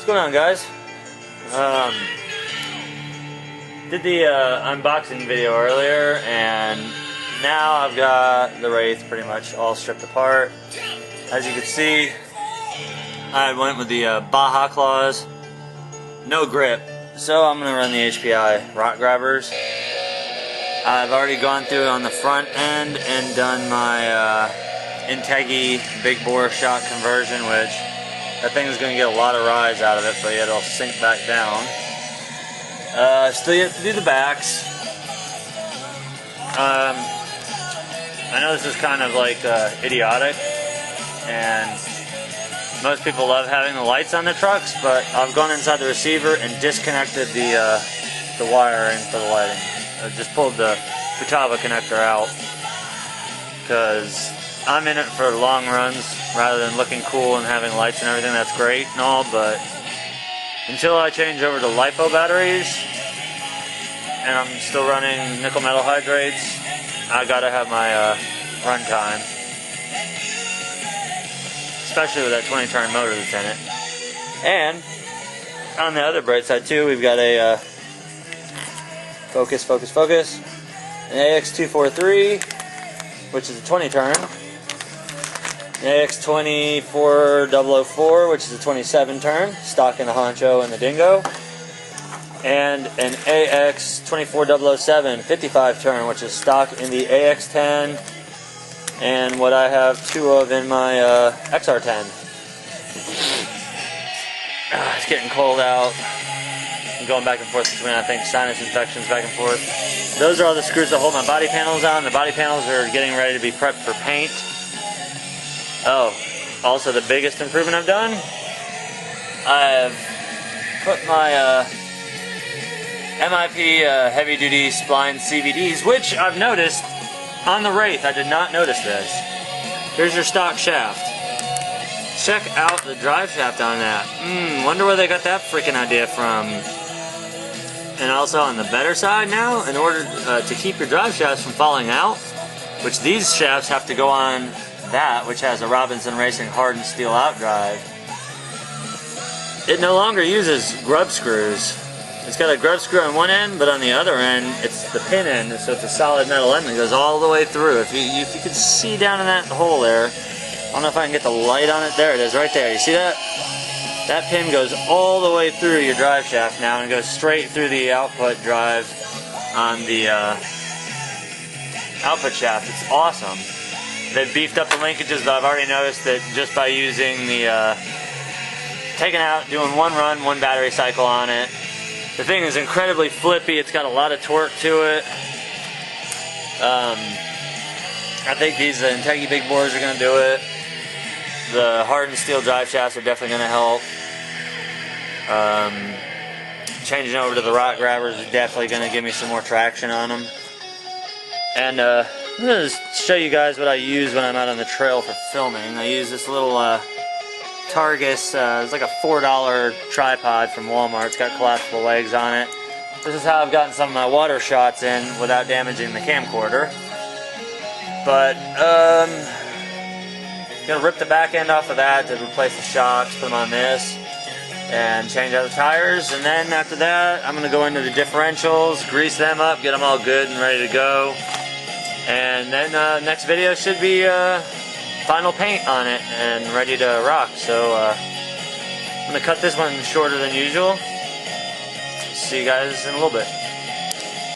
going on, guys? Did the unboxing video earlier, and now I've got the Wraith pretty much all stripped apart. As you can see, I went with the Baja claws, no grip, so I'm going to run the HPI rock grabbers. I've already gone through on the front end and done my Integi big bore shot conversion, which that thing is going to get a lot of rise out of it, but yet it'll sink back down. Still yet to do the backs. I know this is kind of like idiotic, and most people love having the lights on their trucks, but I've gone inside the receiver and disconnected the wiring for the lighting. I just pulled the Futaba connector out because I'm in it for long runs rather than looking cool and having lights and everything. That's great and all, but until I change over to LiPo batteries and I'm still running nickel metal hydrates, I gotta have my run time, especially with that 20 turn motor that's in it. And on the other bright side too, we've got a focus, an AX243, which is a 20 turn, an AX24004, which is a 27 turn, stock in the Honcho and the Dingo, and an AX24007 55 turn, which is stock in the AX10 and what I have two of in my XR10. It's getting cold out. I'm going back and forth between, I think, sinus infections back and forth. Those are all the screws that hold my body panels on. The body panels are getting ready to be prepped for paint. Oh, also the biggest improvement I've done, I've put my MIP heavy duty spline CVDs, which I've noticed on the Wraith. I did not notice this. Here's your stock shaft. Check out the drive shaft on that. Wonder where they got that freaking idea from. And also on the better side now, in order to keep your drive shafts from falling out, which these shafts have to go on that, which has a Robinson Racing hardened steel outdrive, it no longer uses grub screws. It's got a grub screw on one end, but on the other end, it's the pin end, so it's a solid metal end that goes all the way through. If you could see down in that hole there, I don't know if I can get the light on it. There it is, right there. You see that? That pin goes all the way through your drive shaft now and goes straight through the output drive on the output shaft. It's awesome. They've beefed up the linkages, but I've already noticed that just by using the taking out, doing one run, one battery cycle on it, the thing is incredibly flippy. It's got a lot of torque to it. I think these Integi big bores are going to do it. The hardened steel drive shafts are definitely going to help. Changing over to the rock grabbers is definitely going to give me some more traction on them. And I'm going to show you guys what I use when I'm out on the trail for filming. I use this little Targus, it's like a $4 tripod from Walmart. It's got collapsible legs on it. This is how I've gotten some of my water shots in without damaging the camcorder. But, gonna rip the back end off of that to replace the shocks, put them on this, and change out the tires. And then after that, I'm gonna go into the differentials, grease them up, get them all good and ready to go. And then next video should be final paint on it and ready to rock. So I'm gonna cut this one shorter than usual. See you guys in a little bit.